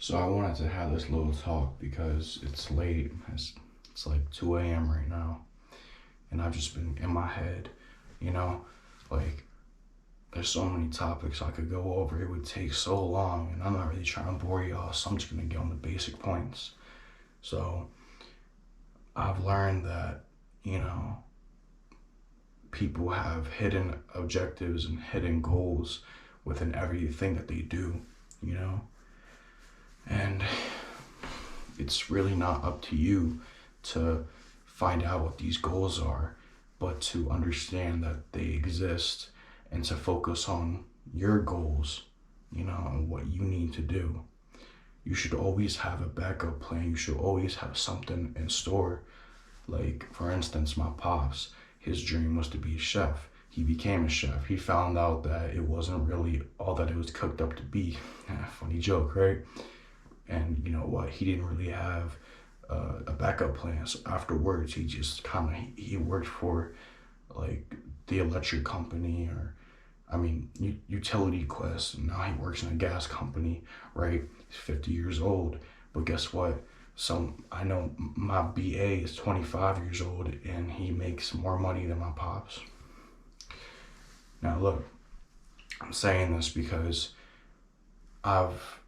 So I wanted to have this little talk because it's late. It's like 2 a.m. right now. And I've just been in my head, you know, like there's so many topics I could go over. It would take so long, and I'm not really trying to bore y'all, so I'm just gonna get on the basic points. So I've learned that, you know, people have hidden objectives and hidden goals within everything that they do, you know? And it's really not up to you to find out what these goals are, but to understand that they exist and to focus on your goals, you know, and what you need to do. You should always have a backup plan. You should always have something in store. Like, for instance, my pops, his dream was to be a chef. He became a chef. He found out that it wasn't really all that it was cooked up to be. Funny joke, right? And you know what? He didn't really have a backup plan. So afterwards, he just kind of he worked for like the electric company or I mean Utility Quest. And now he works in a gas company. Right? He's 50 years old. But guess what? Some I know my BA is 25 years old and he makes more money than my pops. Now look, I'm saying this because I've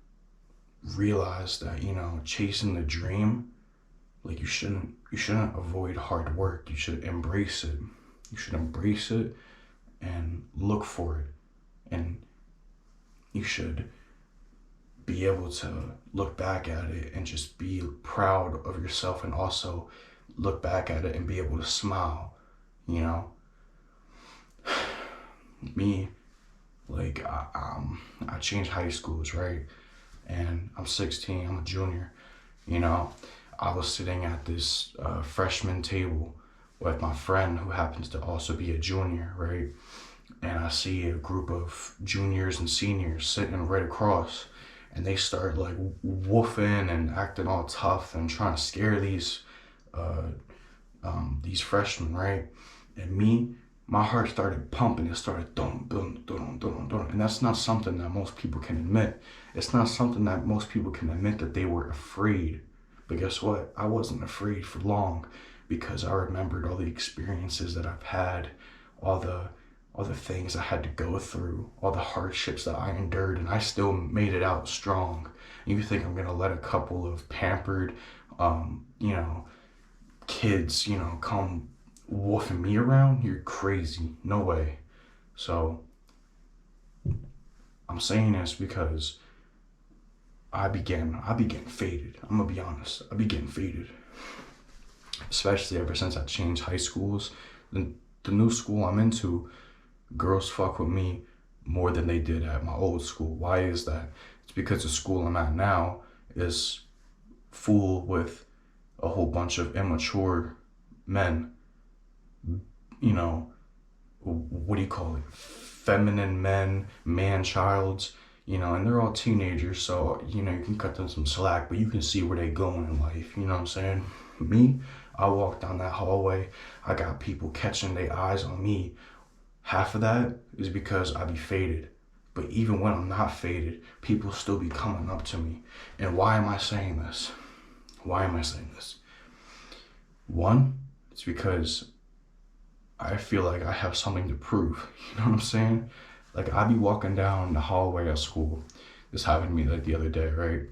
realized that chasing the dream, like you shouldn't avoid hard work. You should embrace it. You should embrace it and look for it. And you should be able to look back at it and just be proud of yourself, and also look back at it and be able to smile. You know, me, like I changed high schools, right? And I'm 16. I'm a junior. You know, I was sitting at this freshman table with my friend who happens to also be a junior, right? And I see a group of juniors and seniors sitting right across, and they start like woofing and acting all tough and trying to scare uh, these freshmen, right? And me, my heart started pumping. It started dun dun dun dun dun, and that's not something that most people can admit. It's not something that most people can admit that they were afraid. But guess what? I wasn't afraid for long because I remembered all the experiences that I've had, all the all the things I had to go through, all the hardships that I endured, and I still made it out strong. You think I'm gonna let a couple of pampered, you know, kids, come woofing me around? You're crazy. No way. So I'm saying this because I began faded. I'm gonna be honest. I began faded, especially ever since I changed high schools. The new school I'm into, girls fuck with me more than they did at my old school. Why is that? It's because the school I'm at now is full with a whole bunch of immature men, you know, what do you call it? Feminine men, man childs, and they're all teenagers, so, you can cut them some slack, but you can see where they going in life, you know what I'm saying? Me, I walk down that hallway, I got people catching their eyes on me. Half of that is because I be faded. But even when I'm not faded, people still be coming up to me. And why am I saying this? Why am I saying this? One, it's because I feel like I have something to prove. You know what I'm saying? Like I be walking down the hallway at school. This happened to me like the other day, right?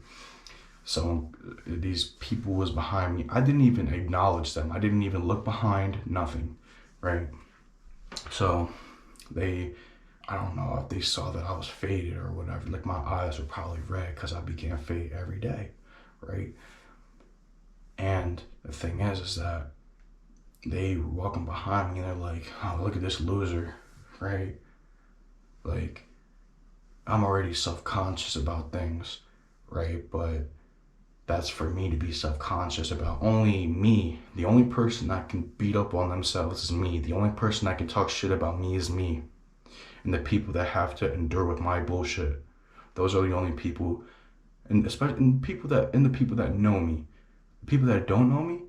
So these people was behind me. I didn't even acknowledge them. I didn't even look behind, nothing, right? So they, I don't know if they saw that I was faded or whatever. Like my eyes were probably red because I began fade every day, right? And the thing is that they were walking behind me and they're like, oh, look at this loser, right? Like, I'm already self-conscious about things, right? But that's for me to be self-conscious about. Only me, the only person that can beat up on themselves is me. The only person that can talk shit about me is me. And the people that have to endure with my bullshit. Those are the only people, and especially and the people that know me. The people that don't know me,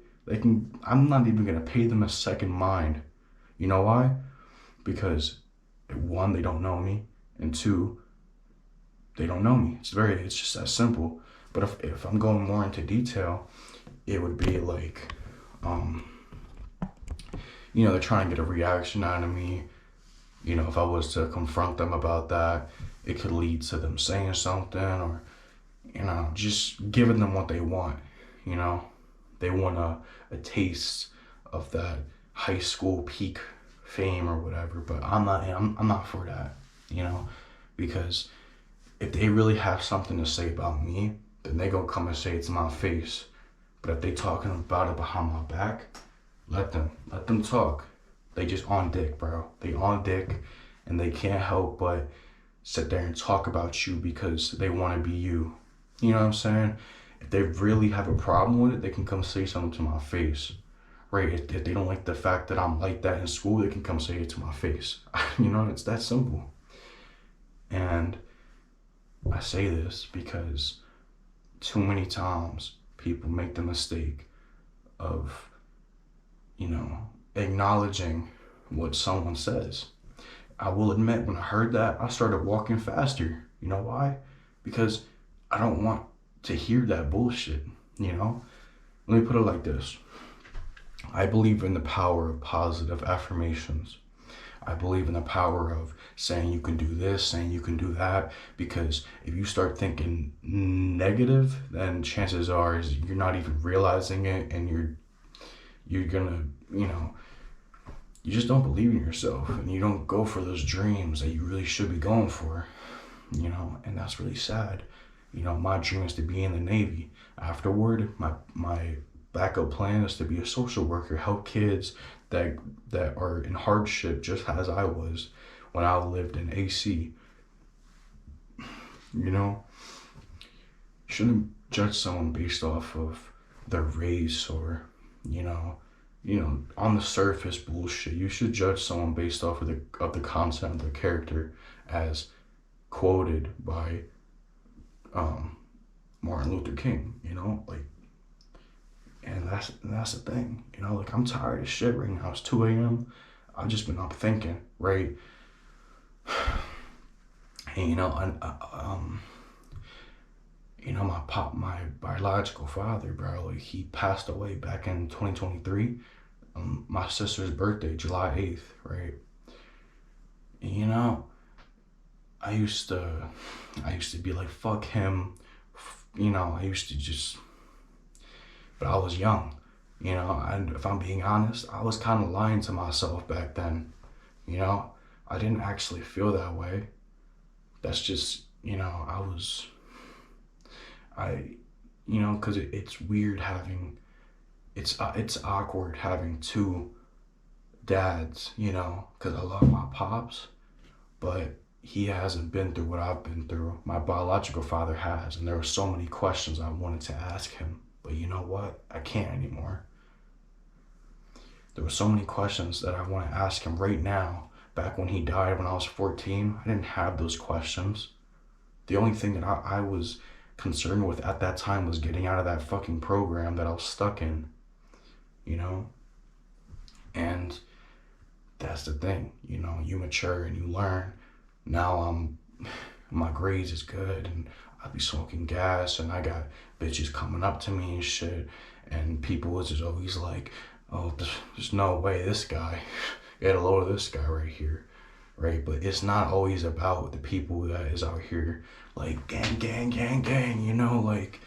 I'm not even gonna pay them a second mind. You know why? Because one, they don't know me, and two, they don't know me. It's just that simple. But if I'm going more into detail, it would be like, um, they're trying to get a reaction out of me. If I was to confront them about that, it could lead to them saying something, or, just giving them what they want. You know, they want a taste of that high school peak fame or whatever, but I'm not for that, because if they really have something to say about me, then they gonna come and say it to my face. But if they talking about it behind my back, let them talk. They just on dick, bro. They on dick, and they can't help but sit there and talk about you because they want to be you. You know what I'm saying? If they really have a problem with it, they can come say something to my face, right? If they don't like the fact that I'm like that in school, they can come say it to my face. It's that simple. And I say this because too many times people make the mistake of, acknowledging what someone says. I will admit, when I heard that, I started walking faster. You know why? Because I don't want to hear that bullshit, Let me put it like this. I believe in the power of positive affirmations. I believe in the power of saying you can do this, saying you can do that, because if you start thinking negative, then chances are is you're not even realizing it, and you're gonna, you just don't believe in yourself, and you don't go for those dreams that you really should be going for, and that's really sad. My dream is to be in the Navy. Afterward, my backup plan is to be a social worker, help kids that are in hardship, just as I was when I lived in AC. You shouldn't judge someone based off of their race or, on the surface bullshit. You should judge someone based off of the content of their character, as quoted by Martin Luther King. And that's the thing. I'm tired of shit right now. It's 2 a.m. I've just been up thinking, right? And my biological father, bro, like, he passed away back in 2023. My sister's birthday, July 8th, right? And, I used to be like, fuck him. I used to just, but I was young, and if I'm being honest, I was kind of lying to myself back then. I didn't actually feel that way. That's just, because it's weird having, it's awkward having two dads, because I love my pops, but he hasn't been through what I've been through. My biological father has, and there were so many questions I wanted to ask him, but you know what? I can't anymore. There were so many questions that I want to ask him right now. Back when he died when I was 14, I didn't have those questions. The only thing that I was concerned with at that time was getting out of that fucking program that I was stuck in, And that's the thing, you mature and you learn. Now my grades is good, and I be smoking gas, and I got bitches coming up to me and shit, and people was just always like, oh, there's no way this guy, get a load of this guy right here, right? But it's not always about the people that is out here like gang, gang, gang, gang, like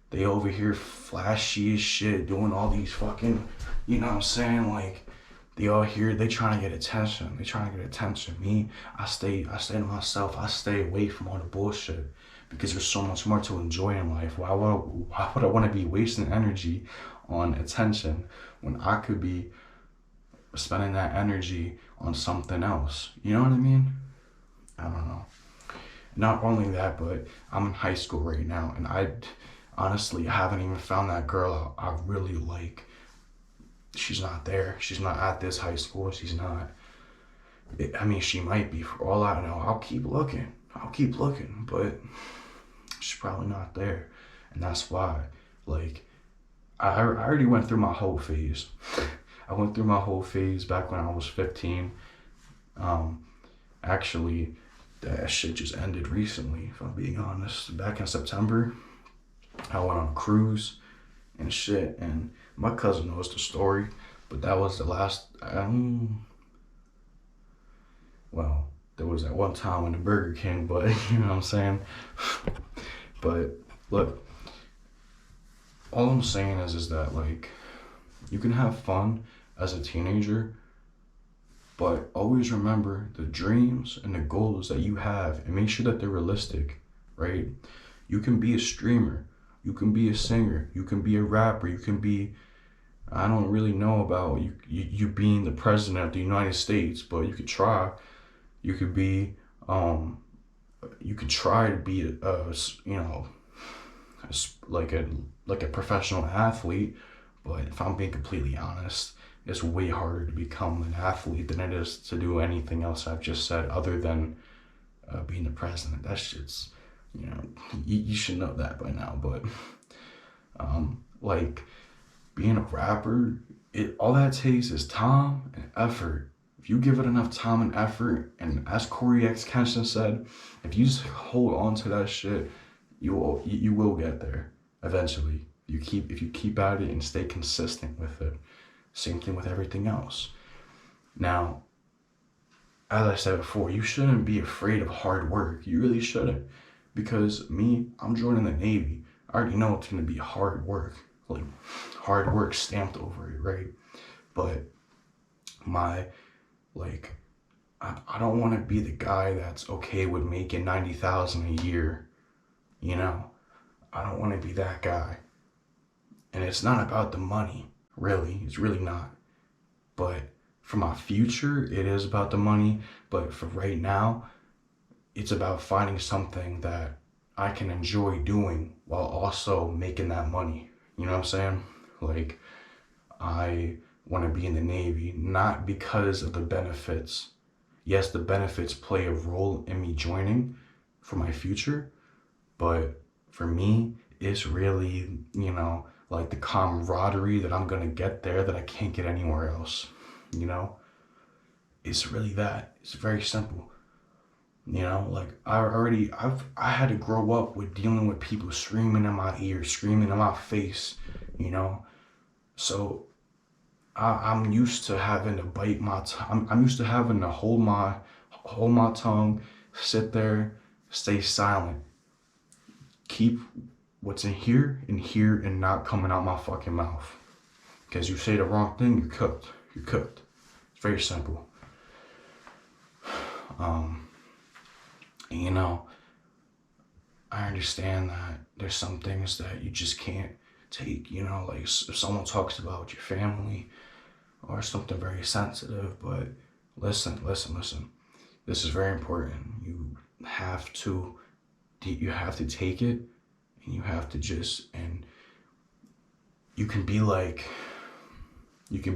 they over here flashy as shit, doing all these fucking, what I'm saying, like, they all here, they trying to get attention. Me, I stay to myself. I stay away from all the bullshit because there's so much more to enjoy in life. Why would I want to be wasting energy on attention when I could be spending that energy on something else? You know what I mean? I don't know. Not only that, but I'm in high school right now, and I honestly haven't even found that girl I really like. She's not there. She's not at this high school. She's not. She might be, for all I know. I'll keep looking, but she's probably not there. And that's why, like, I already went through my whole phase. I went through my whole phase back when I was 15. Actually, that shit just ended recently, if I'm being honest. Back in September, I went on a cruise and shit, and my cousin knows the story, but that was the last. Well, there was that one time in the Burger King, but you know what I'm saying. But look, all I'm saying is that like you can have fun as a teenager, but always remember the dreams and the goals that you have, and make sure that they're realistic, right? You can be a streamer, you can be a singer, you can be a rapper, you can be, I don't really know about you being the president of the United States, but you could try. You could be, you could try to be you know, like a professional athlete. But if I'm being completely honest, it's way harder to become an athlete than it is to do anything else I've just said, other than being the president. That shit's, you know, you should know that by now. But like being a rapper, it all that takes is time and effort. If you give it enough time and effort, and as Corey X. Kenshin said, if you just hold on to that shit, you will get there eventually. If you keep at it and stay consistent with it. Same thing with everything else. Now, as I said before, you shouldn't be afraid of hard work. You really shouldn't. Because me, I'm joining the Navy. I already know it's gonna be hard work. Like hard work stamped over it, right? But I don't want to be the guy that's okay with making 90,000 a year. You know, I don't want to be that guy. And it's not about the money, really. It's really not. But for my future, it is about the money. But for right now, it's about finding something that I can enjoy doing while also making that money. You know what I'm saying? Like, I want to be in the Navy, not because of the benefits. Yes, the benefits play a role in me joining for my future, but for me, it's really, you know, like the camaraderie that I'm gonna get there that I can't get anywhere else. You know, it's really that. It's very simple. You know, like I had to grow up with dealing with people screaming in my ear, screaming in my face. You know, so I'm used to having to bite my tongue. I'm used to having to hold my tongue, sit there, stay silent, keep what's in here, and not coming out my fucking mouth. Because you say the wrong thing, you're cooked. You're cooked. It's very simple. And you know, I understand that there's some things that you just can't take. You know, like if someone talks about your family or something very sensitive, but listen. This is very important. You have to take it, and you have to and you can be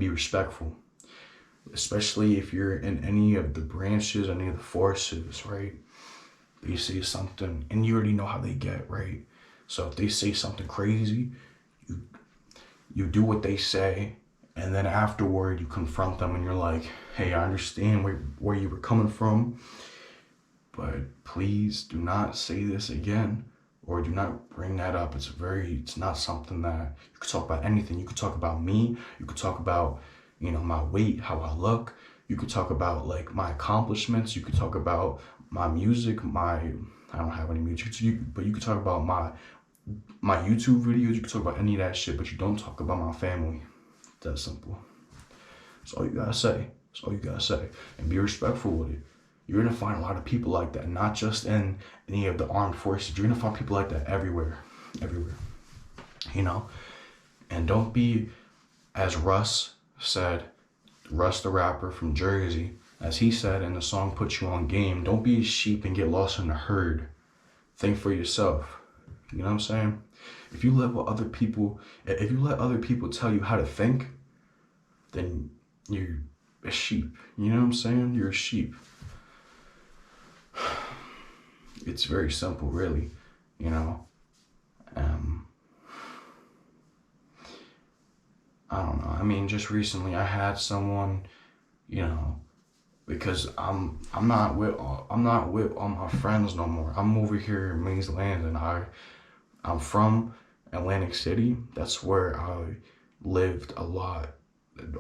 respectful, especially if you're in any of the branches, any of the forces, right? They say something, and you already know how they get, right? So if they say something crazy, you do what they say, and then afterward you confront them, and you're like, hey, I understand where you were coming from, but please do not say this again, or do not bring that up. It's not something that you could talk about. Anything. You could talk about me. You could talk about, you know, my weight, how I look. You could talk about like my accomplishments. You could talk about my music, I don't have any music, but you could talk about my YouTube videos. You could talk about any of that shit, but you don't talk about my family. That's simple. That's all you gotta say. That's all you gotta say. And be respectful with it. You're gonna find a lot of people like that, not just in any of the armed forces. You're gonna find people like that everywhere. You know? And don't be, as Russ said, Russ the rapper from Jersey, as he said in the song Put You On Game, don't be a sheep and get lost in the herd. Think for yourself. You know what I'm saying? If you let other people tell you how to think, then you're a sheep. You know what I'm saying? You're a sheep. It's very simple, really. You know? I don't know. I mean, just recently I had someone, you know, because I'm not with all my friends no more. I'm over here in Mays Land, and I'm from Atlantic City, that's where I lived a lot.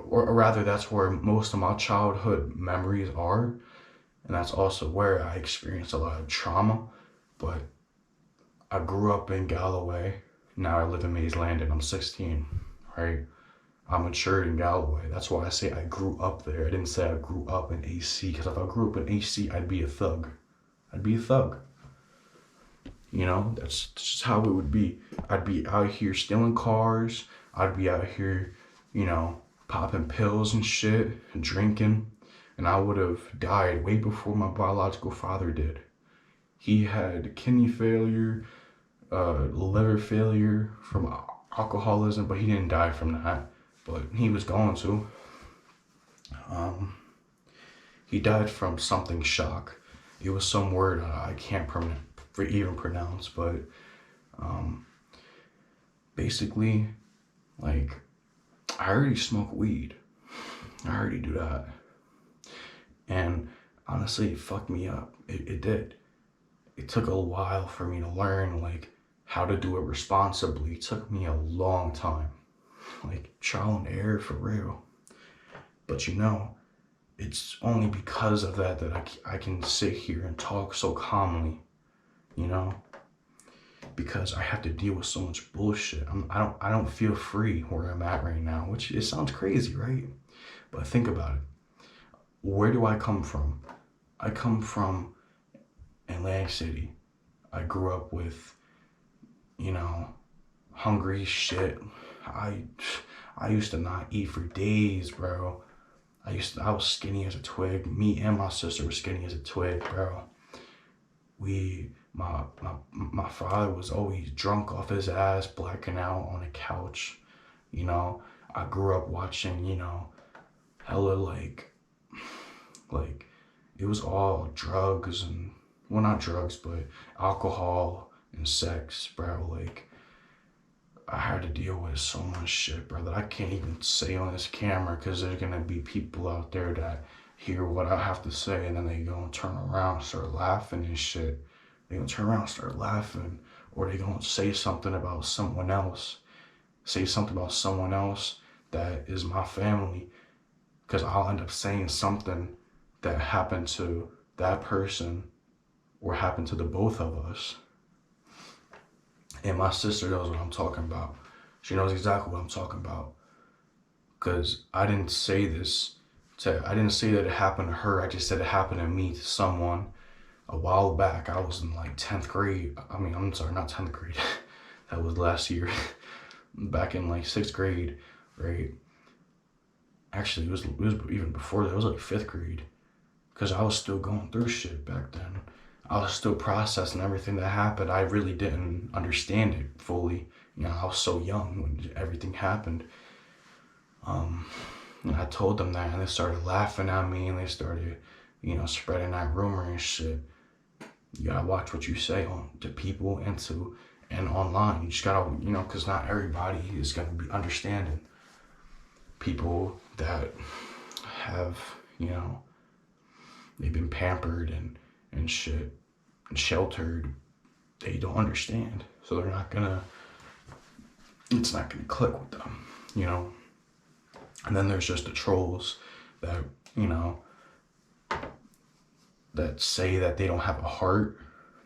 Or rather, that's where most of my childhood memories are. And that's also where I experienced a lot of trauma. But I grew up in Galloway. Now I live in Mays Landing. I'm 16, right? I matured in Galloway. That's why I say I grew up there. I didn't say I grew up in AC, because if I grew up in AC, I'd be a thug. I'd be a thug. You know, that's just how it would be. I'd be out here stealing cars. I'd be out here, you know, popping pills and shit, and drinking. And I would have died way before my biological father did. He had kidney failure, liver failure from alcoholism, but he didn't die from that. But he was going to. He died from something shock. It was some word I can't even pronounce, but basically, like, I already smoke weed. I already do that. And honestly, it fucked me up. It did. It took a while for me to learn, like, how to do it responsibly. It took me a long time. Like, trial and error for real. But you know, it's only because of that I can sit here and talk so calmly, you know? Because I have to deal with so much bullshit. I don't feel free where I'm at right now, which it sounds crazy, right? But think about it. Where do I come from? I come from Atlantic City. I grew up with, you know, hungry shit. I used to not eat for days, bro. I was skinny as a twig. Me and my sister were skinny as a twig, bro. My father was always drunk off his ass, blacking out on a couch. You know, I grew up watching, you know, hella like it was all drugs and, well, not drugs, but alcohol and sex, bro. Like, I had to deal with so much shit, bro, that I can't even say on this camera, because there's gonna be people out there that hear what I have to say, and then they gonna turn around and start laughing and shit. They gonna turn around and start laughing, or they gonna say something about someone else. Say something about someone else that is my family, because I'll end up saying something that happened to that person or happened to the both of us. And my sister knows what I'm talking about. She knows exactly what I'm talking about. Because I didn't say that it happened to her. I just said it happened to me, to someone a while back. I was in like 10th grade. I'm sorry, not 10th grade. That was last year. Back in like 6th grade, right? Actually, it was even before that. It was like 5th grade. Because I was still going through shit back then. I was still processing everything that happened. I really didn't understand it fully. You know, I was so young when everything happened. And I told them that, and they started laughing at me, and they started, you know, spreading that rumor and shit. You gotta watch what you say to people and online. You just gotta, you know, because not everybody is gonna be understanding. People that have, you know, they've been pampered and shit and sheltered, they don't understand. So it's not gonna click with them, you know? And then there's just the trolls that, you know, that say that they don't have a heart,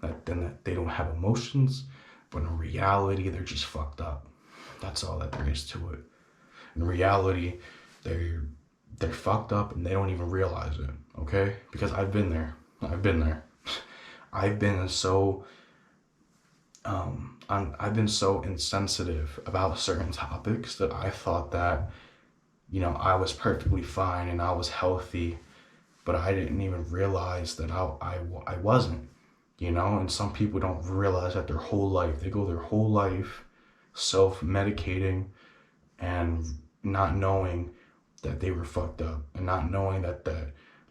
that they don't have emotions, but in reality, they're just fucked up. That's all that there is to it. In reality, they're fucked up and they don't even realize it, okay? Because I've been there. I've been so insensitive about certain topics that I thought that, you know, I was perfectly fine and I was healthy, but I didn't even realize that I wasn't, you know? And some people don't realize that their whole life, they go their whole life self-medicating and not knowing that they were fucked up and not knowing that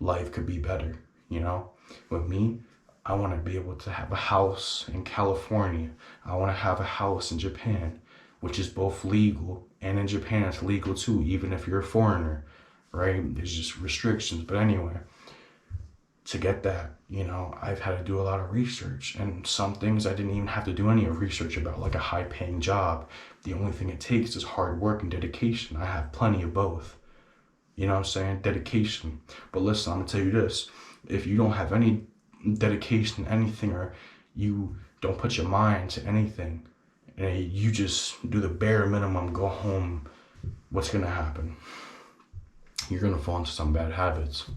life could be better, you know? With me, I want to be able to have a house in California. I want to have a house in Japan, which is both legal, and in Japan it's legal too, even if you're a foreigner, right? There's just restrictions, but anyway, to get that, I've had to do a lot of research, and some things I didn't even have to do any research about, like a high paying job. The only thing it takes is hard work and dedication. I have plenty of both. You know what I'm saying? Dedication. But listen, I'm gonna tell you this. If you don't have any dedication to anything, or you don't put your mind to anything, and you just do the bare minimum, go home, what's gonna happen? You're gonna fall into some bad habits.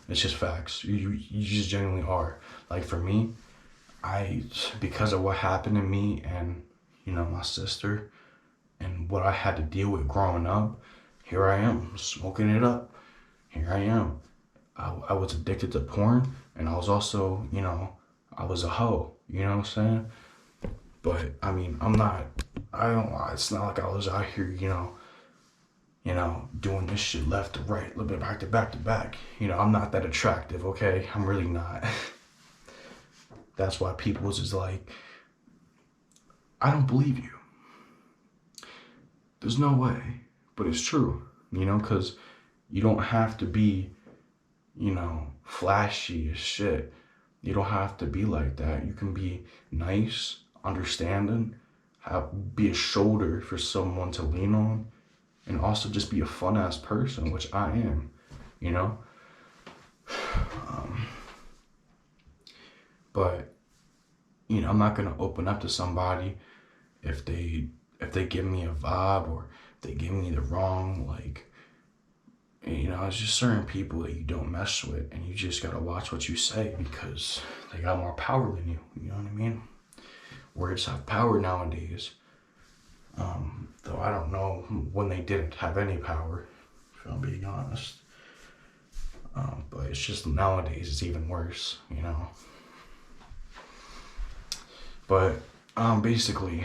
It's just facts. You just genuinely are. Like for me, because of what happened to me and, my sister, and what I had to deal with growing up, here I am, smoking it up. Here I am. I was addicted to porn, and I was also, I was a hoe. You know what I'm saying? But I mean, it's not like I was out here, doing this shit left to right, a little bit back to back to back. I'm not that attractive, okay? I'm really not. That's why people was just like, I don't believe you. There's no way. But it's true, because you don't have to be, flashy as shit. You don't have to be like that. You can be nice, understanding, be a shoulder for someone to lean on, and also just be a fun ass person, which I am, you know? But, I'm not gonna open up to somebody if they give me a vibe, or they give me the wrong, like, it's just certain people that you don't mess with, and you just gotta watch what you say, because they got more power than you know what I mean? Words have power nowadays. Though I don't know when they didn't have any power, if I'm being honest. But it's just nowadays it's even worse, But basically,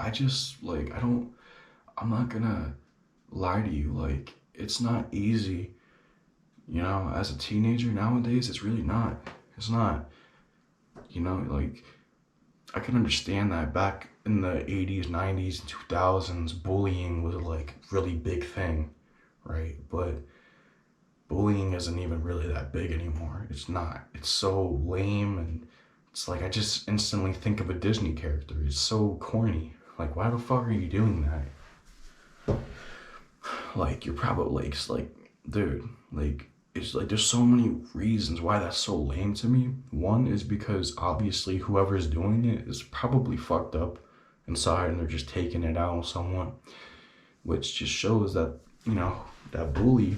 I just like I'm not gonna lie to you, like it's not easy, as a teenager nowadays. It's really not. It's not. Like I can understand that back in the 80s, 90s, and 2000s, bullying was like really big thing, right? But bullying isn't even really that big anymore. It's not. It's so lame, and it's like I just instantly think of a Disney character. It's so corny. Like, why the fuck are you doing that? Like, you're probably like, dude, like, it's like there's so many reasons why that's so lame to me. One is because obviously whoever's doing it is probably fucked up inside, and they're just taking it out on someone, which just shows that, that bully,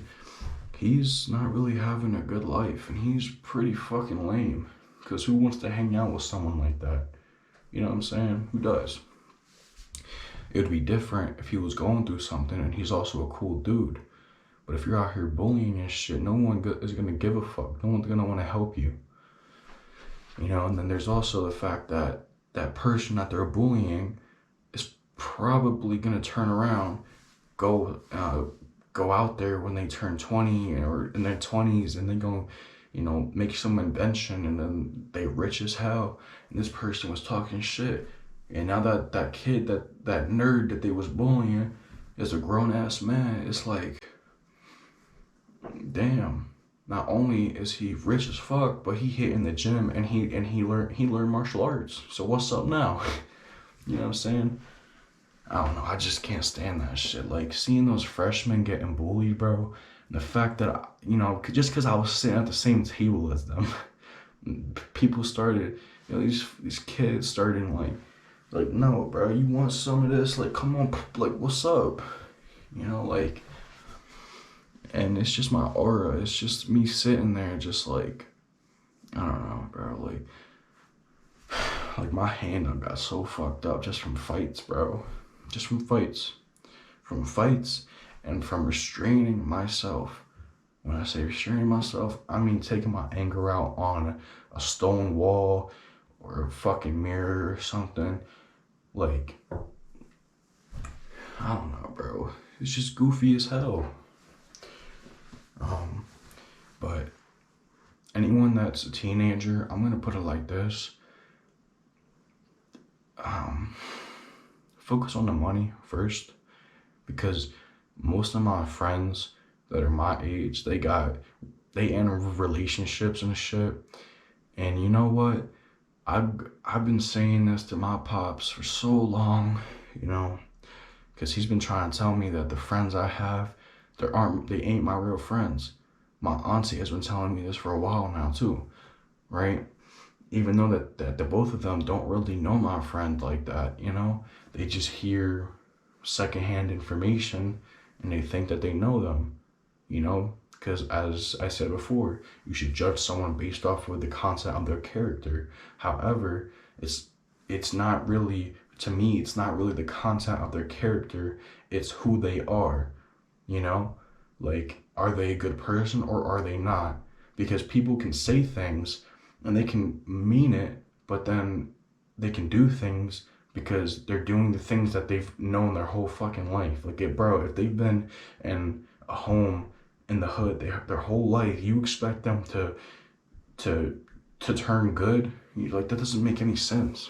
he's not really having a good life, and he's pretty fucking lame. Because who wants to hang out with someone like that? You know what I'm saying? Who does? It would be different if he was going through something and he's also a cool dude. But if you're out here bullying and shit, no one is going to give a fuck. No one's going to want to help you. And then there's also the fact that that person that they're bullying is probably going to turn around, go out there when they turn 20 or in their 20s, and they go, make some invention, and then they rich as hell. And this person was talking shit. And now that kid, that nerd that they was bullying is a grown ass man. It's like, damn. Not only is he rich as fuck, but he hit in the gym, and he learned martial arts. So what's up now? You know what I'm saying? I don't know. I just can't stand that shit. Like seeing those freshmen getting bullied, bro. And the fact that just because I was sitting at the same table as them, people started, these kids started like, no, bro, you want some of this? Like, come on, like, what's up? Like. And it's just my aura. It's just me sitting there just like, I don't know, bro. Like my hand done got so fucked up just from fights, bro. Just from fights. From fights and from restraining myself. When I say restraining myself, I mean taking my anger out on a stone wall or a fucking mirror or something. Like, I don't know, bro. It's just goofy as hell. But anyone that's a teenager, I'm gonna put it like this. Focus on the money first, because most of my friends that are my age, they in relationships and shit. And you know what? I've been saying this to my pops for so long, you know, because he's been trying to tell me that the friends I have, they ain't my real friends. My auntie has been telling me this for a while now too, right? Even though that the both of them don't really know my friend like that, you know, they just hear secondhand information and they think that they know them, you know, because as I said before, you should judge someone based off of the content of their character. However, it's not really, to me, it's not really the content of their character, it's who they are, you know? Like, are they a good person or are they not? Because people can say things and they can mean it, but then they can do things because they're doing the things that they've known their whole fucking life. Like, bro, if they've been in a home in the hood their whole life, you expect them to turn good? Like, that doesn't make any sense.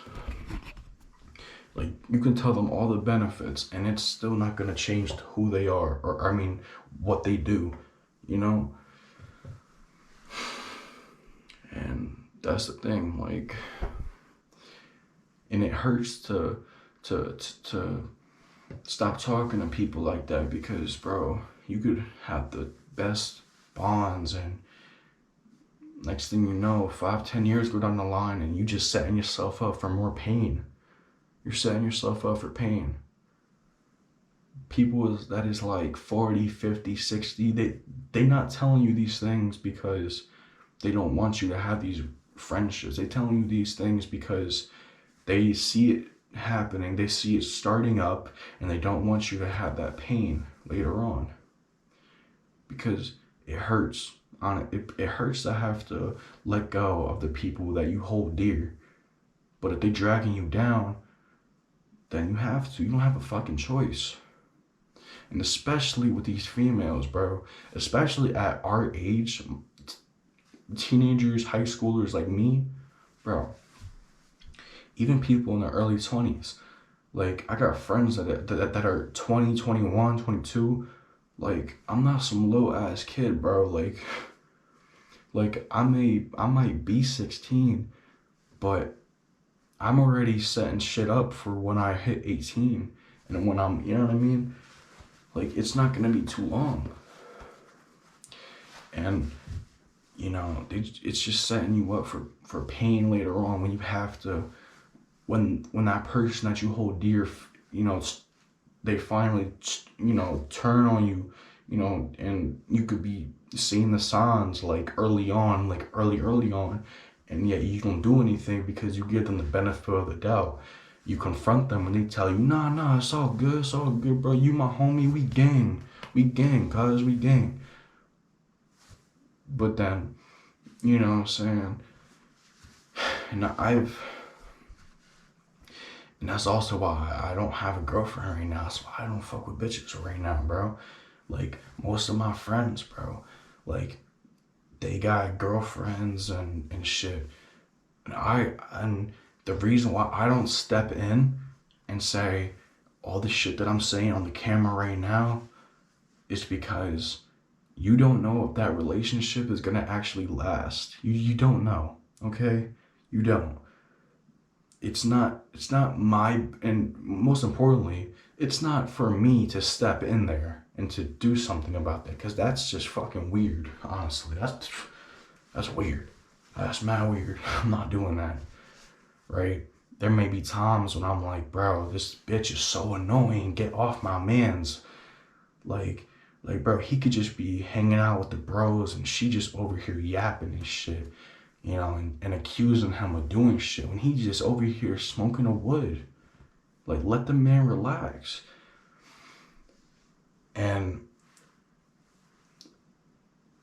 Like, you can tell them all the benefits and it's still not gonna change who they are, or I mean what they do, you know? And that's the thing, like, and it hurts to stop talking to people like that, because bro, you could have the best bonds and next thing you know, 5-10 years go down the line and you just setting yourself up for more pain. You're setting yourself up for pain. People that is like 40, 50, 60, they not telling you these things because they don't want you to have these friendships. They telling you these things because they see it happening, they see it starting up, and they don't want you to have that pain later on. Because it hurts. It hurts to have to let go of the people that you hold dear. But if they're dragging you down, then you have to. You don't have a fucking choice. And especially with these females, bro. Especially at our age, teenagers, high schoolers like me, bro. Even people in their early 20s. Like, I got friends that are 20, 21, 22. Like, I'm not some little ass kid, bro. Like I might be 16, but I'm already setting shit up for when I hit 18. And when I'm, you know what I mean? Like, it's not gonna be too long. And, you know, it's just setting you up for pain later on when you have to, when that person that you hold dear, you know, they finally, you know, turn on you, you know, and you could be seeing the signs like early on, and yet you don't do anything because you give them the benefit of the doubt. You confront them and they tell you, nah, it's all good, bro. You my homie, we gang, cuz we gang. But then, you know what I'm saying? And and that's also why I don't have a girlfriend right now. That's why I don't fuck with bitches right now, bro. Like, most of my friends, bro, like, they got girlfriends and shit. And the reason why I don't step in and say all the shit that I'm saying on the camera right now is because you don't know if that relationship is gonna actually last. You don't know, okay? You don't. It's not my, and most importantly, it's not for me to step in there and to do something about that, because that's just fucking weird, honestly. That's weird. That's mad weird. I'm not doing that, right? There may be times when I'm like, bro, this bitch is so annoying, get off my mans. Like, bro, he could just be hanging out with the bros and she just over here yapping and shit, you know, and accusing him of doing shit when he just over here smoking a wood. Like, let the man relax. And,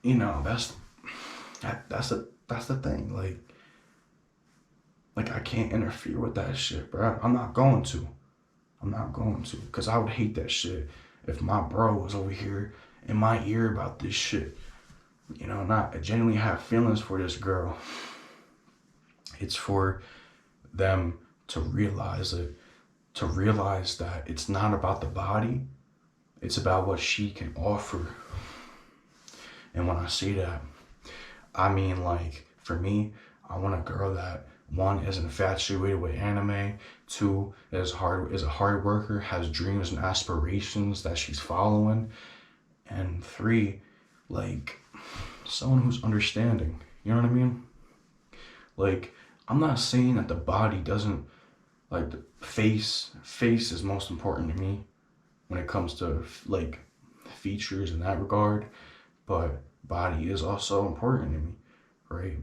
you know, that's the thing. Like, I can't interfere with that shit, bro. I'm not going to, because I would hate that shit if my bro was over here in my ear about this shit. You know, I genuinely have feelings for this girl. It's for them to realize it, to realize that it's not about the body, it's about what she can offer. And when I say that, I mean, like, for me, I want a girl that, one, is infatuated with anime, two, is a hard worker, has dreams and aspirations that she's following, and three, like, someone who's understanding. You know what I mean? Like, I'm not saying that the body doesn't, like, the face is most important to me when it comes to, like, features in that regard, but body is also important to me, right?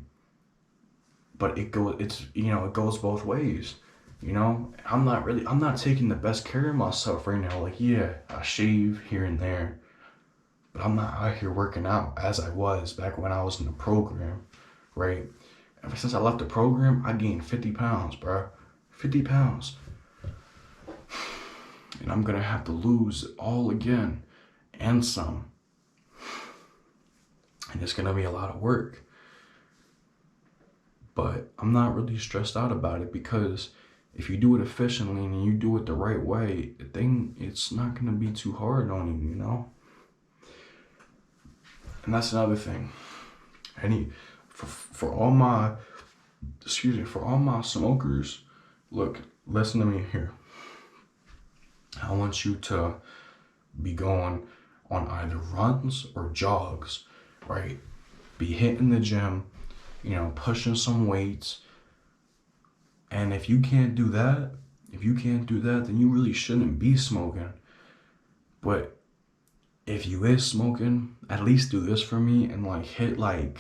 But it goes both ways. I'm not taking the best care of myself right now. Like, yeah, I shave here and there, but I'm not out here working out as I was back when I was in the program, right? Ever since I left the program, I gained 50 pounds, bro. 50 pounds. And I'm gonna have to lose it all again and some. And it's gonna be a lot of work. But I'm not really stressed out about it, because if you do it efficiently and you do it the right way, it's not gonna be too hard on you, you know? And that's another thing. For all my smokers, look, listen to me here. I want you to be going on either runs or jogs, right? Be hitting the gym, pushing some weights. And if you can't do that, then you really shouldn't be smoking. But if you is smoking, at least do this for me and like hit like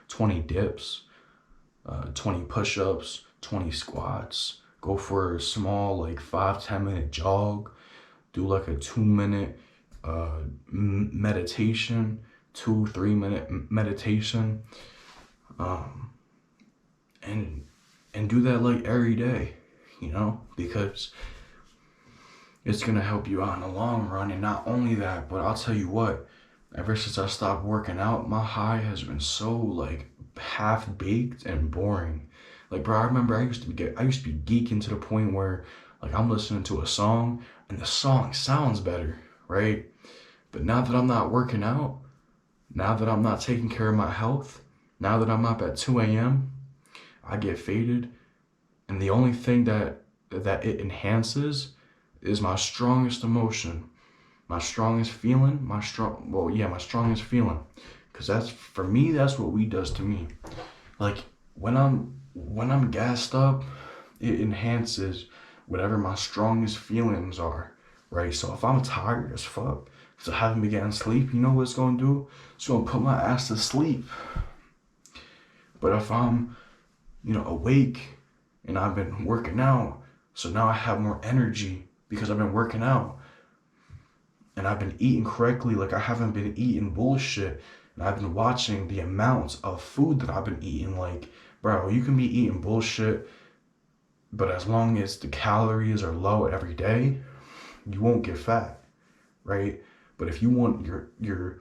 20 dips, 20 push-ups, 20 squats. Go for a small like 5-10 minute jog. Do like a 2-minute meditation, 2-3 minute meditation, and do that like every day, because it's gonna help you out in the long run. And not only that, but I'll tell you what, ever since I stopped working out, my high has been so like half baked and boring. Like, bro, I remember I used to be geeking to the point where like I'm listening to a song and the song sounds better, right? But now that I'm not working out, now that I'm not taking care of my health, now that I'm up at 2 a.m., I get faded, and the only thing that it enhances is my strongest emotion, my strongest feeling, my strongest feeling, because that's what weed does to me. Like, when I'm gassed up, it enhances whatever my strongest feelings are, right? So if I'm tired as fuck, because I haven't been getting sleep, you know what it's gonna do? It's gonna put my ass to sleep. But if I'm, awake and I've been working out, so now I have more energy because I've been working out. And I've been eating correctly, like I haven't been eating bullshit. And I've been watching the amounts of food that I've been eating. Like, bro, you can be eating bullshit, but as long as the calories are low every day, you won't get fat, right? But if you want your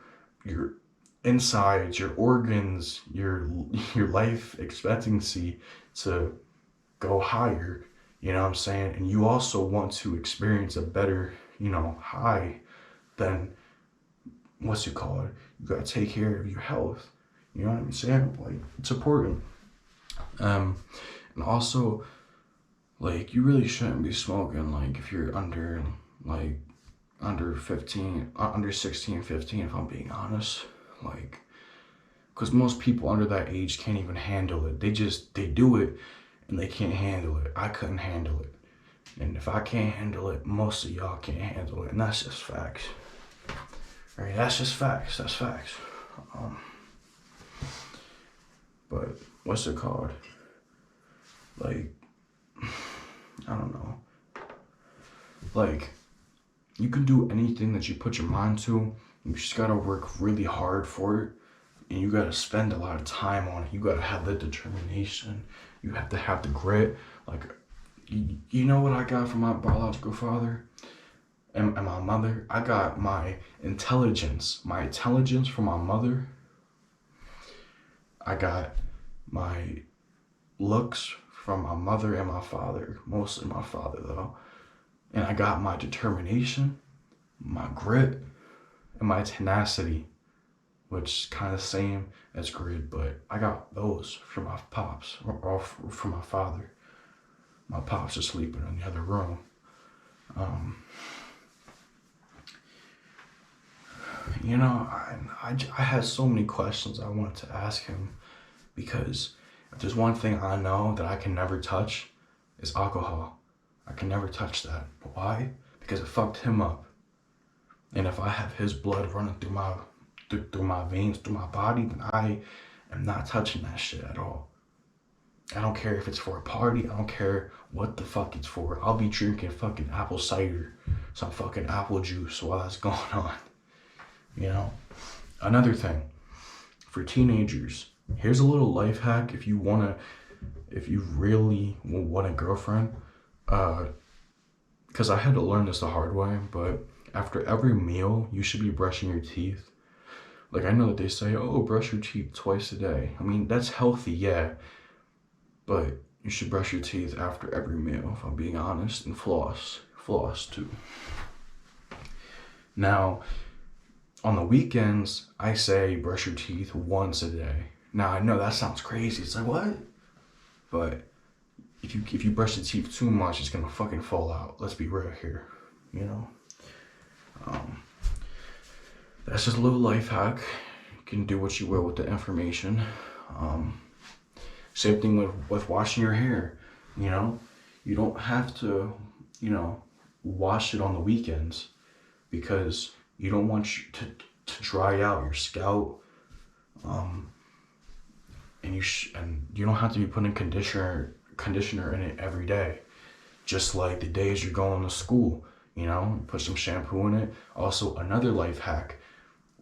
insides, your organs, your life expectancy to go higher, you know what I'm saying? And you also want to experience a better, high, then what's it called? You gotta take care of your health. You know what I'm saying? Like, it's important. And also, like, you really shouldn't be smoking, like, if you're under 15, under 16, 15, if I'm being honest. Like, because most people under that age can't even handle it. They do it and they can't handle it. I couldn't handle it. And if I can't handle it, most of y'all can't handle it. And that's just facts. Right? That's just facts. That's facts. But what's it called? Like, I don't know. Like, you can do anything that you put your mind to. You just gotta work really hard for it. And you gotta spend a lot of time on it. You gotta have the determination. You have to have the grit. Like, you know what I got from my biological father and my mother? I got my intelligence from my mother. I got my looks from my mother and my father, mostly my father though. And I got my determination, my grit, and my tenacity which is kind of the same as grid, but I got those from my pops or from my father. My pops are sleeping in the other room. You know, I had so many questions I wanted to ask him, because if there's one thing I know that I can never touch, is alcohol. I can never touch that. But why? Because it fucked him up. And if I have his blood running through my veins, through my body, then I am not touching that shit at all. I don't care if it's for a party. I don't care what the fuck it's for. I'll be drinking fucking apple cider, some fucking apple juice while that's going on. You know? Another thing, for teenagers, here's a little life hack if you really want a girlfriend. Because I had to learn this the hard way, but after every meal, you should be brushing your teeth. Like, I know that they say, oh, brush your teeth twice a day. I mean, that's healthy, yeah. But you should brush your teeth after every meal, if I'm being honest, and floss. Floss, too. Now, on the weekends, I say brush your teeth once a day. Now, I know that sounds crazy. It's like, what? But if you brush the teeth too much, it's gonna fucking fall out. Let's be real here, you know? That's just a little life hack. You can do what you will with the information. Same thing with washing your hair, you know? You don't have to, you know, wash it on the weekends, because you don't want you to dry out your scalp. And you don't have to be putting conditioner in it every day. Just like the days you're going to school, you know, put some shampoo in it. Also, another life hack,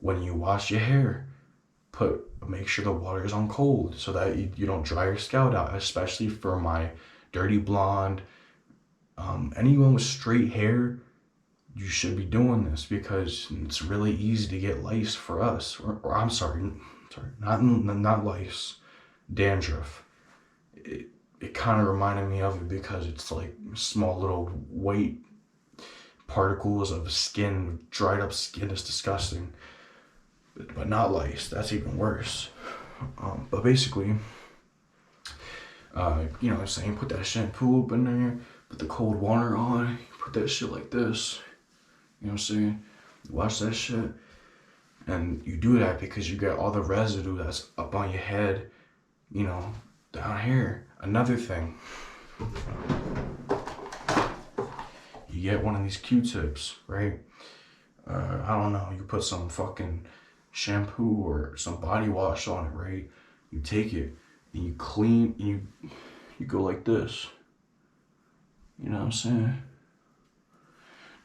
when you wash your hair, make sure the water is on cold so that you don't dry your scalp out, especially for my dirty blonde. Anyone with straight hair, you should be doing this, because it's really easy to get lice for us. Or I'm sorry, not lice, dandruff. It kind of reminded me of it, because it's like small little white particles of skin, dried up skin. Is disgusting. But not lice, that's even worse. But basically, you know what I'm saying, put that shampoo up in there, put the cold water on, put that shit like this, you know what I'm saying, wash that shit, and you do that because you get all the residue that's up on your head, you know, down here. Another thing, you get one of these Q-tips, right? I don't know, you put some fucking shampoo or some body wash on it, right? You take it and you clean, and you go like this. You know what I'm saying?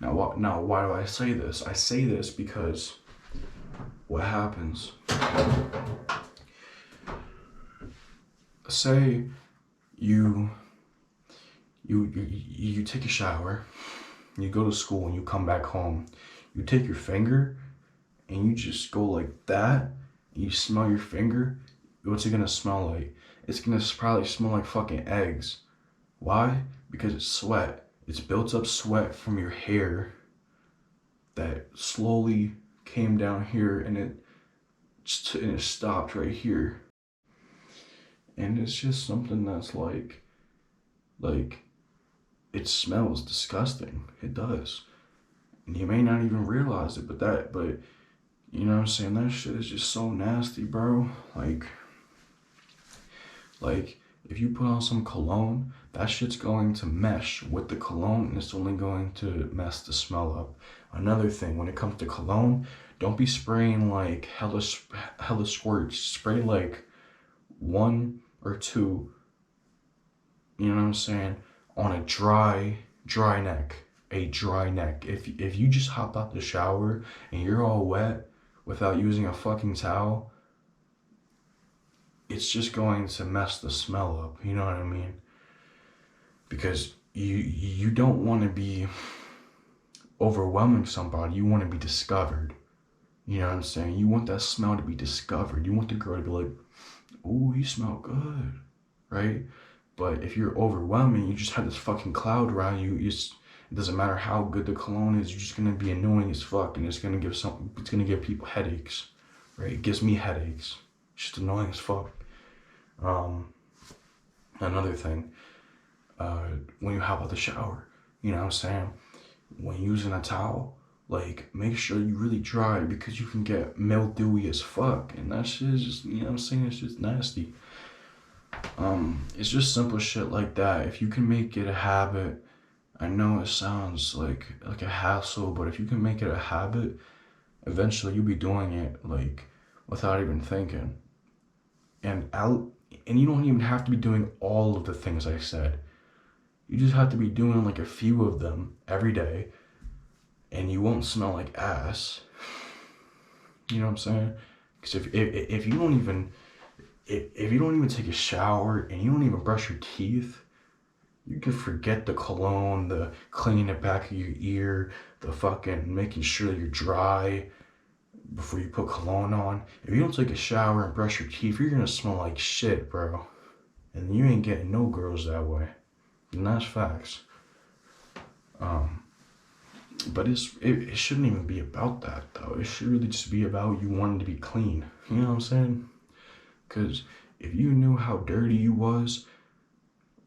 Now why do I say this? I say this because what happens? Say you take a shower, you go to school, and you come back home. You take your finger and you just go like that, and you smell your finger. What's it gonna smell like? It's gonna probably smell like fucking eggs. Why? Because it's sweat. It's built up sweat from your hair that slowly came down here, and it stopped right here. And it's just something that's like it smells disgusting. It does. And you may not even realize it, but you know what I'm saying, that shit is just so nasty, bro. Like if you put on some cologne, that shit's going to mesh with the cologne, and it's only going to mess the smell up. Another thing, when it comes to cologne, don't be spraying like hella squirts. Spray like 1 or 2, you know what I'm saying, on a dry neck. A dry neck. If you just hop out the shower and you're all wet without using a fucking towel, it's just going to mess the smell up, you know what I mean? Because you don't want to be overwhelming somebody. You want to be discovered. You know what I'm saying? You want that smell to be discovered. You want the girl to be like, "Ooh, you smell good," right? But if you're overwhelming, you just have this fucking cloud around you. It doesn't matter how good the cologne is. You're just gonna be annoying as fuck, and it's gonna give people headaches. right? It gives me headaches. It's just annoying as fuck. Another thing, when you hop out the shower, you know what I'm saying? When using a towel, like, make sure you really dry because you can get mildewy as fuck. And that shit is just, you know what I'm saying? It's just nasty. It's just simple shit like that. If you can make it a habit, I know it sounds like a hassle, but if you can make it a habit, eventually you'll be doing it like without even thinking. And you don't even have to be doing all of the things I said. You just have to be doing like a few of them every day, and you won't smell like ass. You know what I'm saying? Because if you don't even if you don't even take a shower and you don't even brush your teeth, you can forget the cologne, the cleaning the back of your ear, the fucking making sure you're dry before you put cologne on. If you don't take a shower and brush your teeth, you're gonna smell like shit, bro. And you ain't getting no girls that way. And that's facts. But it shouldn't even be about that though. It should really just be about you wanting to be clean. You know what I'm saying? Because if you knew how dirty you was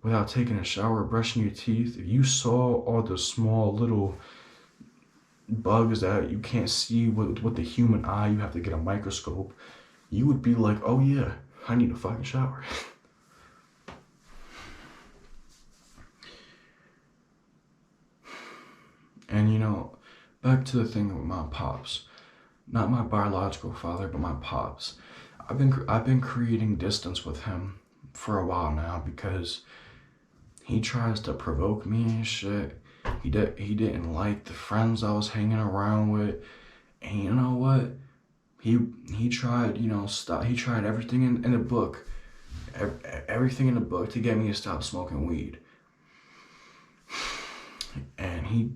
without taking a shower or brushing your teeth, if you saw all the small little bugs that you can't see with the human eye, you have to get a microscope, you would be like, oh yeah, I need a fucking shower. And you know, back to the thing with my pops, not my biological father, but my pops. I've been creating distance with him for a while now because he tries to provoke me and shit. He didn't like the friends I was hanging around with, and you know what? He tried, you know, stop. He tried everything in the book, everything in the book to get me to stop smoking weed. And he,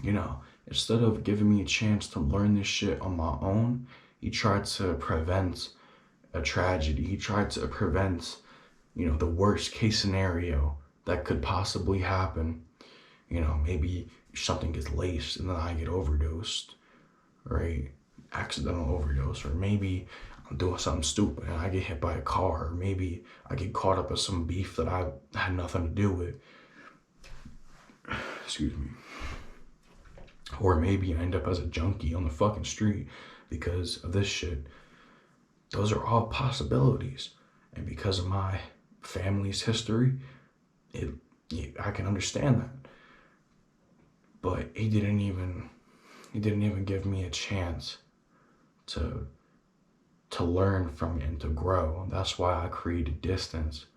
you know, instead of giving me a chance to learn this shit on my own, he tried to prevent a tragedy. He tried to prevent, you know, the worst case scenario that could possibly happen. You know, maybe something gets laced and then I get overdosed, right? Accidental overdose, or maybe I'm doing something stupid and I get hit by a car, or maybe I get caught up in some beef that I had nothing to do with. Excuse me. Or maybe I end up as a junkie on the fucking street because of this shit. Those are all possibilities. And because of my family's history, I can understand that. But he didn't even give me a chance to learn from it and to grow. That's why I created distance.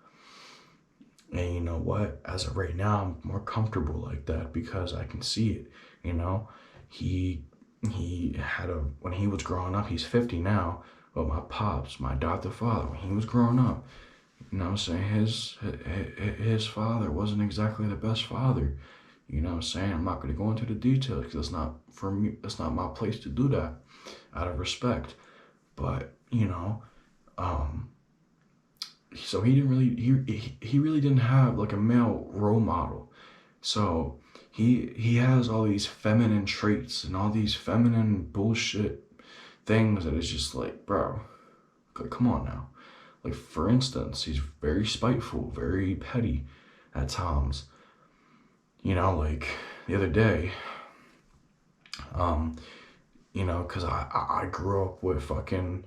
And you know what? As of right now, I'm more comfortable like that because I can see it. You know, he had when he was growing up, he's 50 now, but my pops, my adopted father, when he was growing up, you know what I'm saying, his father wasn't exactly the best father. You know what I'm saying? I'm not going to go into the details because it's not for me. It's not my place to do that out of respect. But, you know, so he really didn't have like a male role model. So he has all these feminine traits and all these feminine bullshit things that is just like, bro, come on now. Like, for instance, he's very spiteful, very petty at times. You know, like the other day, you know, because I grew up with fucking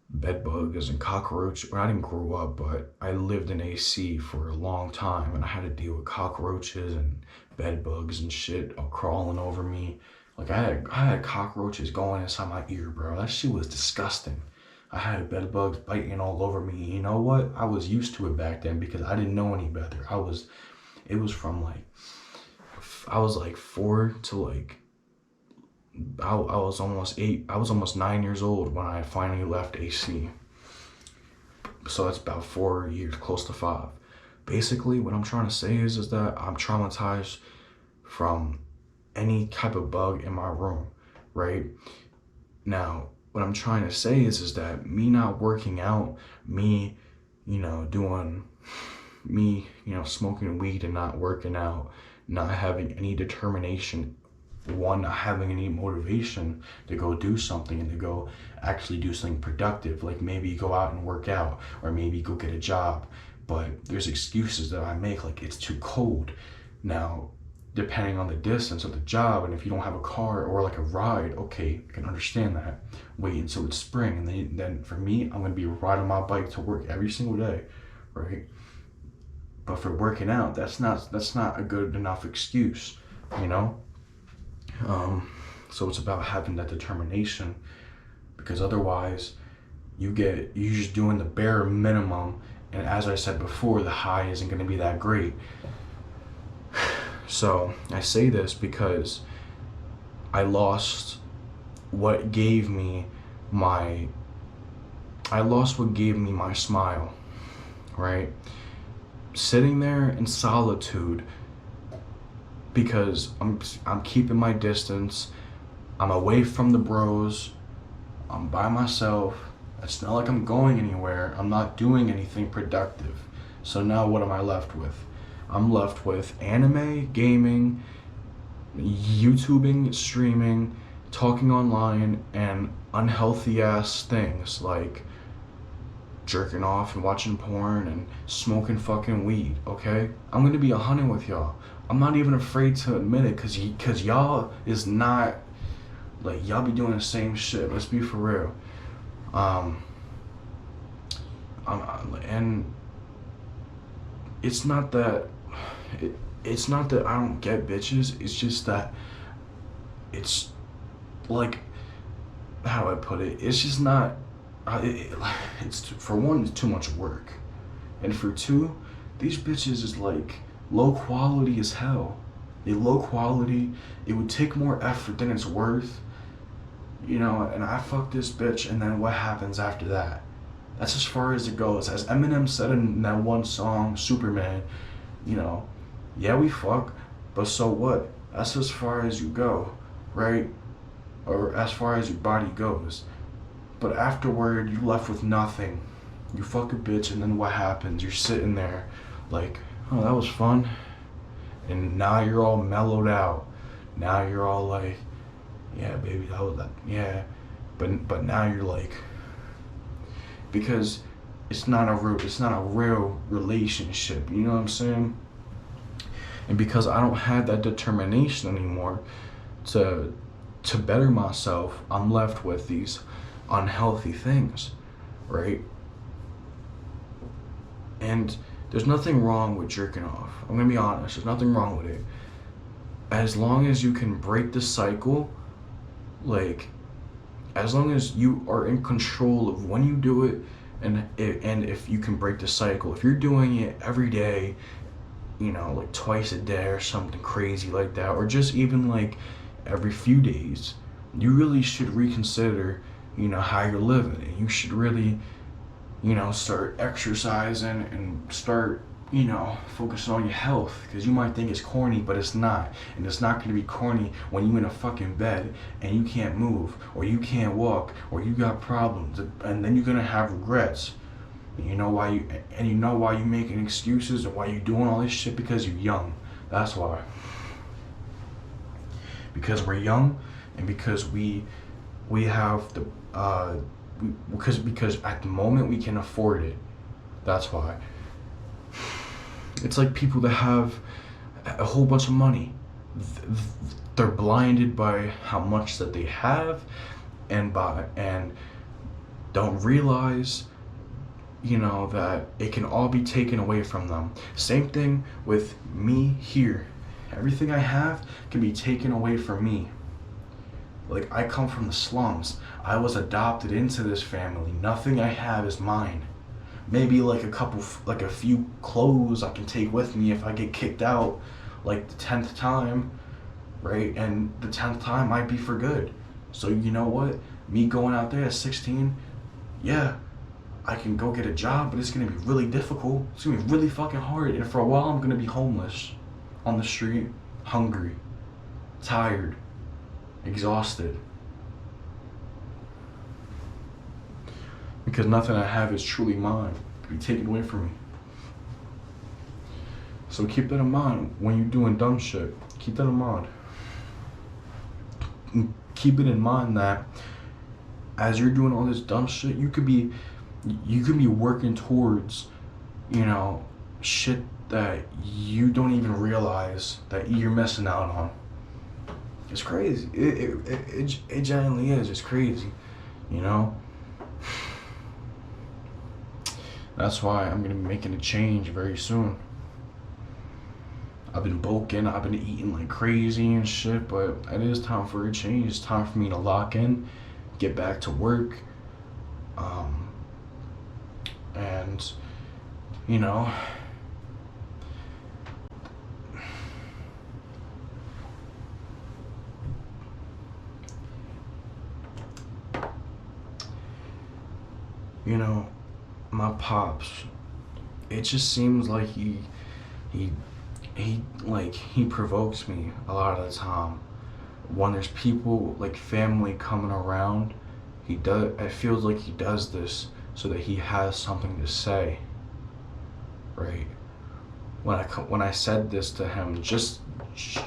bed bugs and cockroaches. Well, I didn't grow up, but I lived in AC for a long time, and I had to deal with cockroaches and bed bugs and shit all crawling over me. Like, I had cockroaches going inside my ear, bro. That shit was disgusting. I had bed bugs biting all over me. You know what? I was used to it back then because I didn't know any better. It was from like, I was like 4 to like, I was almost 8. I was almost 9 years old when I finally left AC. So that's about 4 years, close to 5. Basically, what I'm trying to say is that I'm traumatized from any type of bug in my room, right? Now, what I'm trying to say is that me not working out, me, you know, smoking weed and not working out, not having any determination one, not having any motivation to go do something and to go actually do something productive, like maybe go out and work out or maybe go get a job. But there's excuses that I make, like it's too cold. Now, depending on the distance of the job, and if you don't have a car or like a ride, okay, I can understand that. Wait until it's spring, and then for me, I'm gonna be riding my bike to work every single day, right? But for working out, that's not a good enough excuse, you know. So it's about having that determination, because otherwise, you're just doing the bare minimum, and as I said before, the high isn't gonna be that great. So I say this because I lost what gave me my smile, right? Sitting there in solitude because I'm keeping my distance. I'm away from the bros. I'm by myself. It's not like I'm going anywhere. I'm not doing anything productive. So now what am I left with? I'm left with anime, gaming, YouTubing, streaming, talking online, and unhealthy ass things like jerking off and watching porn and smoking fucking weed, okay? I'm gonna be 100 with y'all. I'm not even afraid to admit it, cause y'all is not, like, y'all be doing the same shit. Let's be for real. And it's not that it's not that I don't get bitches. It's just that it's like, how do I put it? It's just not. It's for one, it's too much work, and for two, these bitches is like low quality as hell. They low quality. It would take more effort than it's worth, you know. And I fuck this bitch, and then what happens after that? That's as far as it goes. As Eminem said in that one song, Superman, you know, yeah, we fuck, but so what? That's as far as you go, right? Or as far as your body goes. But afterward, you left with nothing. You fuck a bitch, and then what happens? You're sitting there like, oh, that was fun. And now you're all mellowed out. Now you're all like, yeah, baby, that was that. Yeah. But now you're like, because it's not a real relationship. You know what I'm saying? And because I don't have that determination anymore to better myself, I'm left with these unhealthy things, right? And there's nothing wrong with jerking off. I'm gonna be honest, there's nothing wrong with it. As long as you can break the cycle, like, as long as you are in control of when you do it, and if you can break the cycle. If you're doing it every day, you know, like twice a day or something crazy like that, or just even like every few days, you really should reconsider, you know, how you're living. And you should really, you know, start exercising and start, you know, focusing on your health, because you might think it's corny, but it's not. And it's not going to be corny when you're in a fucking bed and you can't move, or you can't walk, or you got problems, and then you're going to have regrets. You know why you making excuses, and why you doing all this shit? Because you're young. That's why. Because we're young, and because we have the because at the moment we can afford it. That's why. It's like people that have a whole bunch of money. They're blinded by how much that they have, and don't realize, you know, that it can all be taken away from them. Same thing with me here. Everything I have can be taken away from me. Like, I come from the slums. I was adopted into this family. Nothing I have is mine. Maybe like a few clothes I can take with me if I get kicked out, like the 10th time, right? And the 10th time might be for good. So you know what? Me going out there at 16, yeah, I can go get a job, but it's gonna be really difficult. It's gonna be really fucking hard. And for a while, I'm gonna be homeless, on the street, hungry, tired, exhausted. Because nothing I have is truly mine. It can be taken away from me. So keep that in mind when you're doing dumb shit. Keep that in mind. keep it in mind that as you're doing all this dumb shit, you could be working towards, you know, shit that you don't even realize that you're missing out on. It's crazy. It genuinely is. It's crazy, you know. That's why I'm gonna be making a change very soon. I've been bulking, I've been eating like crazy and shit, but it is time for a change. It's time for me to lock in, get back to work, and you know, you know, my pops. It just seems like he he provokes me a lot of the time. When there's people like family coming around, he does. It feels like he does this so that he has something to say. Right. When I said this to him just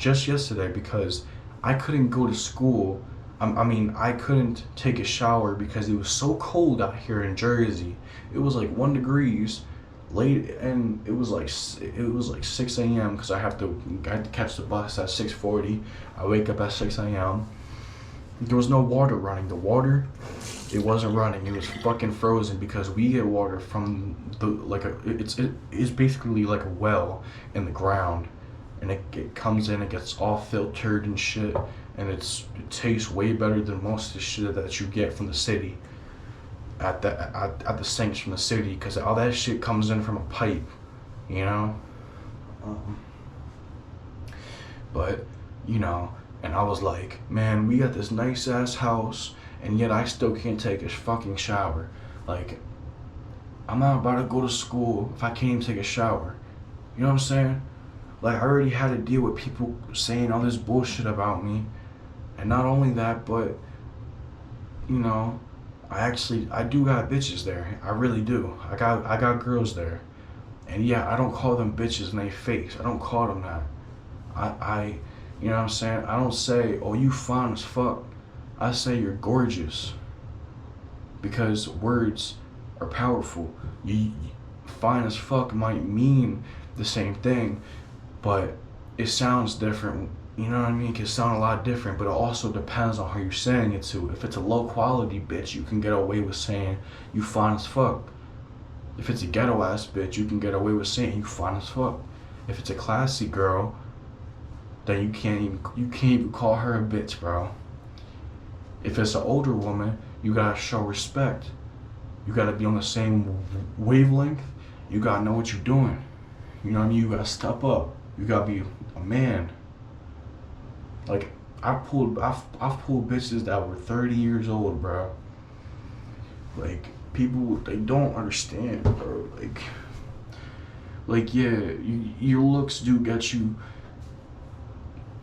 yesterday because I couldn't go to school. I mean, I couldn't take a shower because it was so cold out here in Jersey. It was like 1 degrees late, and it was like 6 a.m. because I had to catch the bus at 6:40. I wake up at 6 a.m. There was no water running. The water, it wasn't running. It was fucking frozen because we get water from it's basically like a well in the ground, and it comes in, it gets all filtered and shit, and it tastes way better than most of the shit that you get from the city at the sinks from the city, because all that shit comes in from a pipe, you know. But you know, and I was like, man, we got this nice ass house, and yet I still can't take a fucking shower. Like, I'm not about to go to school if I can't even take a shower. You know what I'm saying? Like, I already had to deal with people saying all this bullshit about me, and not only that, but you know, I do got bitches there. I really do. I got girls there. And yeah, I don't call them bitches in their face. I don't call them that. You know what I'm saying? I don't say, oh, you fine as fuck. I say you're gorgeous. Because words are powerful. Fine as fuck might mean the same thing, but it sounds different. You know what I mean? It can sound a lot different, but it also depends on who you're saying it to. If it's a low quality bitch, you can get away with saying you fine as fuck. If it's a ghetto ass bitch, you can get away with saying you fine as fuck. If it's a classy girl, then you can't even call her a bitch, bro. If it's an older woman, you gotta show respect. You gotta be on the same wavelength. You gotta know what you're doing. You know what I mean? You gotta step up. You gotta be a man. Like, I've pulled bitches that were 30 years old, bro. Like, people, they don't understand, bro. Like yeah, your looks do get you.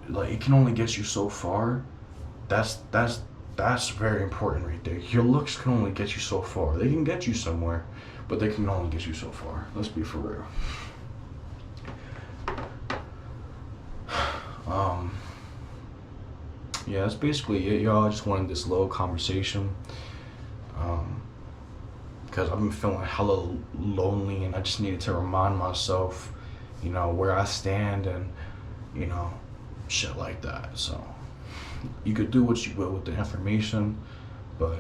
Like, it can only get you so far. That's very important right there. Your looks can only get you so far. They can get you somewhere, but they can only get you so far. Let's be for real. Yeah, that's basically it, y'all. I just wanted this little conversation. Because I've been feeling hella lonely, and I just needed to remind myself, you know, where I stand, and, you know, shit like that. So, you could do what you will with the information, but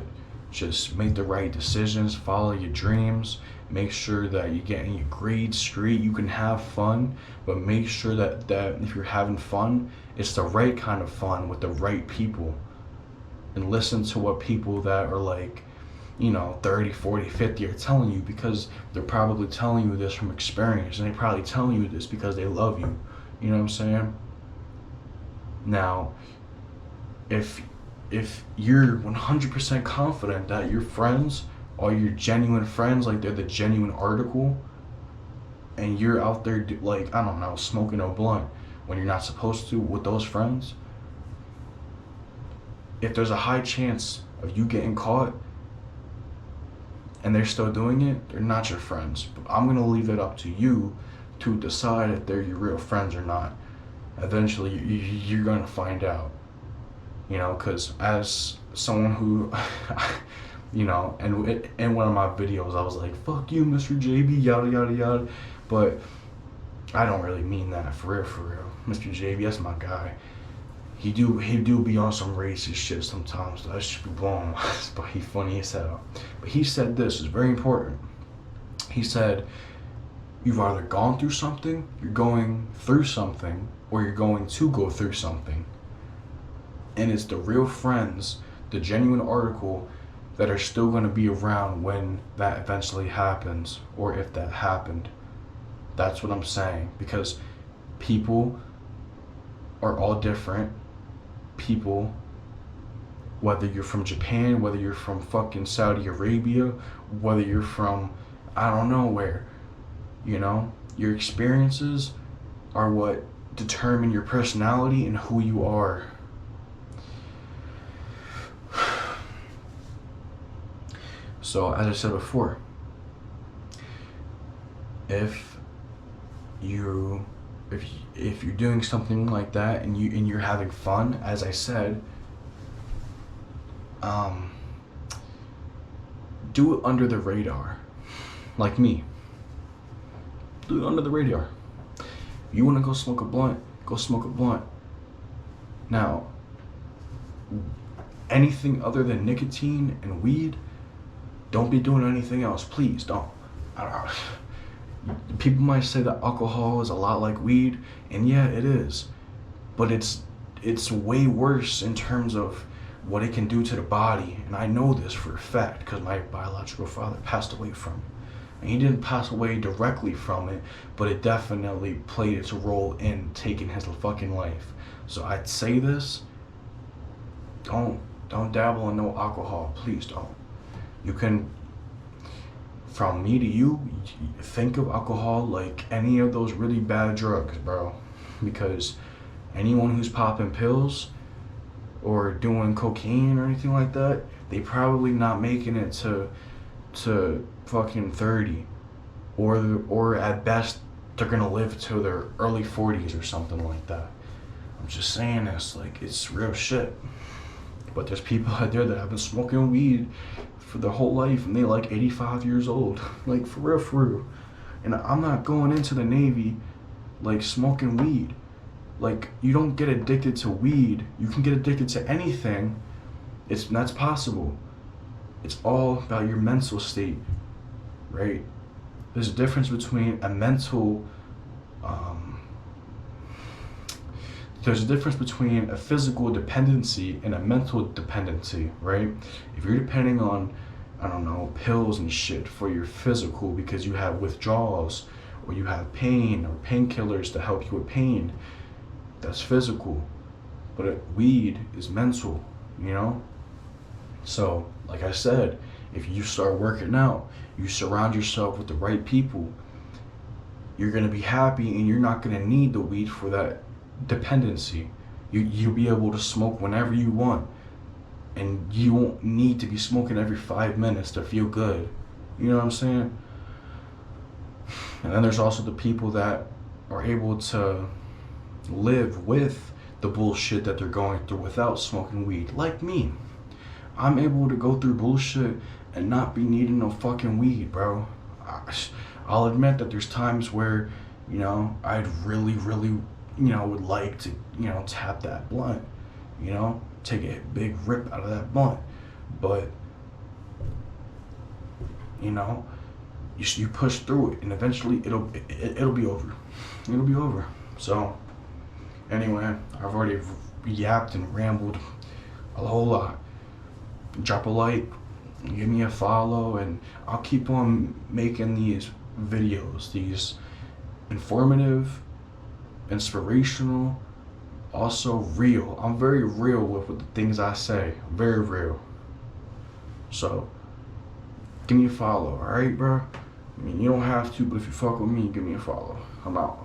just make the right decisions, follow your dreams, make sure that you're getting your grades straight. You can have fun, but make sure that if you're having fun, it's the right kind of fun with the right people. And listen to what people that are like, you know, 30, 40, 50 are telling you, because they're probably telling you this from experience, and they're probably telling you this because they love you. You know what I'm saying? Now, if you're 100% confident that your friends are your genuine friends, like they're the genuine article, and you're out there like, I don't know, smoking a blunt when you're not supposed to with those friends, if there's a high chance of you getting caught and they're still doing it, they're not your friends. But I'm gonna leave it up to you to decide if they're your real friends or not. Eventually, you're gonna find out. You know, because as someone who, you know, and in one of my videos, I was like, fuck you, Mr. JB, yada, yada, yada. But I don't really mean that, for real, for real. Mr. JB, that's my guy. He do be on some racist shit sometimes. So that should be blown. But he funny as hell. But he said this, is very important. He said, you've either gone through something, you're going through something, or you're going to go through something. And it's the real friends, the genuine article, that are still going to be around when that eventually happens, or if that happened. That's what I'm saying. Because people are all different. People, whether you're from Japan, whether you're from fucking Saudi Arabia, whether you're from I don't know where, you know, your experiences are what determine your personality and who you are. So as I said before, if you're doing something like that and you're having fun, as I said, do it under the radar, like me. Do it under the radar. You want to go smoke a blunt? Go smoke a blunt. Now, anything other than nicotine and weed, don't be doing anything else. Please don't. People might say that alcohol is a lot like weed, and yeah, it is. But it's way worse in terms of what it can do to the body. And I know this for a fact because my biological father passed away from it. And he didn't pass away directly from it, but it definitely played its role in taking his fucking life. So I'd say this, don't dabble in no alcohol. Please don't. You can, from me to you, think of alcohol like any of those really bad drugs, bro. Because anyone who's popping pills or doing cocaine or anything like that, they probably not making it to fucking 30, or at best they're gonna live to their early 40s or something like that. I'm just saying this, like, it's real shit. But there's people out there that have been smoking weed for their whole life and they like 85 years old. Like, for real, for real. And I'm not going into the Navy like smoking weed. Like, you don't get addicted to weed. You can get addicted to anything. That's possible. It's all about your mental state, right? There's a difference between a mental, there's a difference between a physical dependency and a mental dependency, right? If you're depending on, I don't know, pills and shit for your physical because you have withdrawals or you have pain or painkillers to help you with pain, that's physical. But weed is mental, you know? So, like I said, if you start working out, you surround yourself with the right people, you're gonna be happy and you're not gonna need the weed for that dependency. You'll be able to smoke whenever you want, and you won't need to be smoking every 5 minutes to feel good. You know what I'm saying? And then there's also the people that are able to live with the bullshit that they're going through without smoking weed, like me. I'm able to go through bullshit and not be needing no fucking weed, bro. I'll admit that there's times where, you know, I'd really, you know, would like to, you know, tap that blunt, you know, take a big rip out of that blunt. But, you know, you push through it and eventually it'll be over. It'll be over. So, anyway, I've already yapped and rambled a whole lot. Drop a like, give me a follow, and I'll keep on making these videos, these informative, inspirational, also real. I'm very real with the things I say, very real. So, give me a follow, alright, bro? I mean, you don't have to, but if you fuck with me, give me a follow. I'm out.